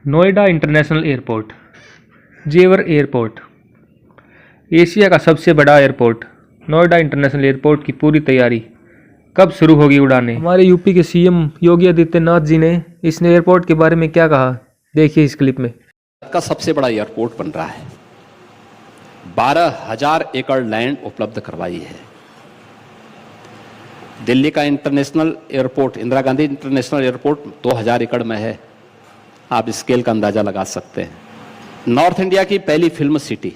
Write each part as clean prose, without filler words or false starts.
Noida international airport, जेवर airport, Asia का सबसे बड़ा एयरपोर्ट नोएडा इंटरनेशनल एयरपोर्ट की पूरी तैयारी। कब शुरू होगी उड़ानें? हमारे यूपी के सीएम योगी आदित्यनाथ जी ने इस एयरपोर्ट के बारे में क्या कहा, देखिए इस क्लिप में। का सबसे बड़ा एयरपोर्ट बन रहा है। 12,000 एकड़ लैंड उपलब्ध करवाई है। दिल्ली का international airport, Indira Gandhi international airport 2,000 एकड़ में है। आप स्केल का अंदाजा लगा सकते हैं। नॉर्थ इंडिया की पहली फिल्म सिटी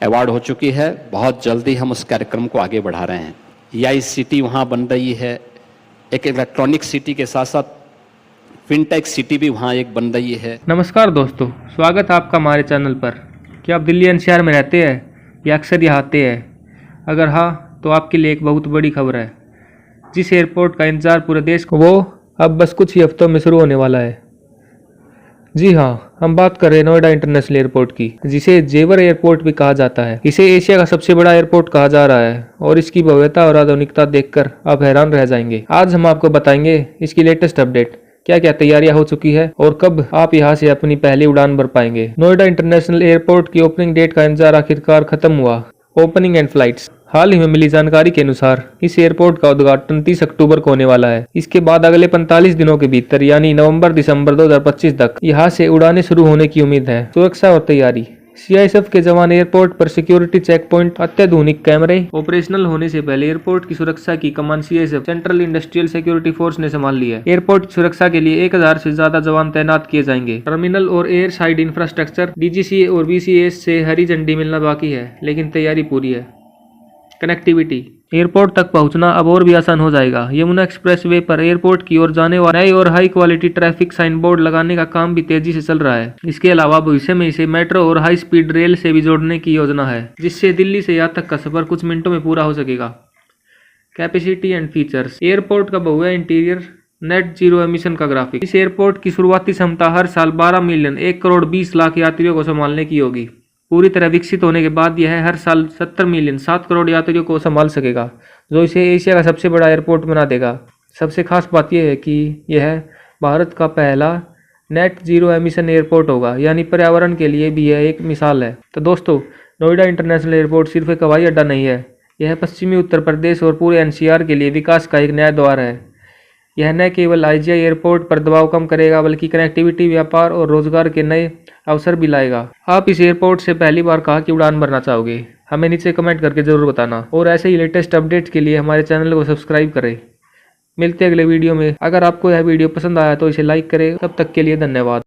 अवार्ड हो चुकी है। बहुत जल्दी हम उस कार्यक्रम को आगे बढ़ा रहे हैं। यह सिटी वहां बन रही है। एक इलेक्ट्रॉनिक सिटी के साथ साथ फिनटेक सिटी भी वहां एक बन रही है। नमस्कार दोस्तों, स्वागत है आपका हमारे चैनल पर। क्या आप दिल्ली एनसीआर में रहते हैं या अक्सर यहाँ आते हैं? अगर हाँ, तो आपके लिए एक बहुत बड़ी खबर है। जिस एयरपोर्ट का इंतजार पूरे देश को, वो अब बस कुछ ही हफ्तों में शुरू होने वाला है। जी हाँ, हम बात कर रहे हैं नोएडा इंटरनेशनल एयरपोर्ट की, जिसे जेवर एयरपोर्ट भी कहा जाता है। इसे एशिया का सबसे बड़ा एयरपोर्ट कहा जा रहा है और इसकी भव्यता और आधुनिकता देखकर आप हैरान रह जाएंगे। आज हम आपको बताएंगे इसकी लेटेस्ट अपडेट, क्या क्या तैयारियां हो चुकी है और कब आप यहां से अपनी पहली उड़ान भर पाएंगे। नोएडा इंटरनेशनल एयरपोर्ट की ओपनिंग डेट का इंतजार आखिरकार खत्म हुआ। Opening and flights. हाल ही में मिली जानकारी के अनुसार इस एयरपोर्ट का उद्घाटन 30 अक्टूबर को होने वाला है। इसके बाद अगले 45 दिनों के भीतर यानी नवंबर-दिसंबर 2025 तक यहां से उड़ानें शुरू होने की उम्मीद है। सुरक्षा और तैयारी। सीआईएसएफ के जवान एयरपोर्ट पर सिक्योरिटी चेक पॉइंट, अत्याधुनिक कैमरे। ऑपरेशनल होने से पहले एयरपोर्ट की सुरक्षा की कमान CISF central industrial security force ने संभाल ली है। एयरपोर्ट की सुरक्षा के लिए 1000 से ज्यादा जवान तैनात किए जाएंगे। टर्मिनल और एयर साइड इंफ्रास्ट्रक्चर। डीजीसीए और बीसीएस से हरी झंडी मिलना बाकी है, लेकिन तैयारी पूरी है। कनेक्टिविटी। एयरपोर्ट तक पहुंचना अब और भी आसान हो जाएगा। यमुना एक्सप्रेसवे पर एयरपोर्ट की ओर जाने वाले नए और high quality traffic sign board लगाने का काम भी तेजी से चल रहा है। इसके अलावा भविष्य में इसे मेट्रो और हाई स्पीड रेल से भी जोड़ने की योजना है, जिससे दिल्ली से यहाँ तक का सफर कुछ मिनटों में पूरा हो सकेगा। Capacity and features. एयरपोर्ट का भव्य इंटीरियर, नेट जीरो एमिशन का ग्राफिक। इस एयरपोर्ट की शुरुआती क्षमता हर साल 12 मिलियन 1 करोड़ 20 लाख यात्रियों को संभालने की होगी। पूरी तरह विकसित होने के बाद यह हर साल 70 मिलियन 7 करोड़ यात्रियों को संभाल सकेगा, जो इसे एशिया का सबसे बड़ा एयरपोर्ट बना देगा। सबसे खास बात यह है कि यह भारत का पहला नेट जीरो एमिशन एयरपोर्ट होगा, यानी पर्यावरण के लिए भी यह एक मिसाल है। तो दोस्तों, नोएडा इंटरनेशनल एयरपोर्ट सिर्फ एक हवाई अड्डा नहीं है, यह पश्चिमी उत्तर प्रदेश और पूरे एनसीआर के लिए विकास का एक नया द्वार है। यह न केवल आईजीआई एयरपोर्ट पर दबाव कम करेगा, बल्कि कनेक्टिविटी, व्यापार और रोजगार के नए अवसर भी लाएगा। आप इस एयरपोर्ट से पहली बार कहाँ की उड़ान भरना चाहोगे? हमें नीचे कमेंट करके जरूर बताना और ऐसे ही लेटेस्ट अपडेट्स के लिए हमारे चैनल को सब्सक्राइब करें। मिलते हैं अगले वीडियो में। अगर आपको यह वीडियो पसंद आया तो इसे लाइक करें। तब तक के लिए धन्यवाद।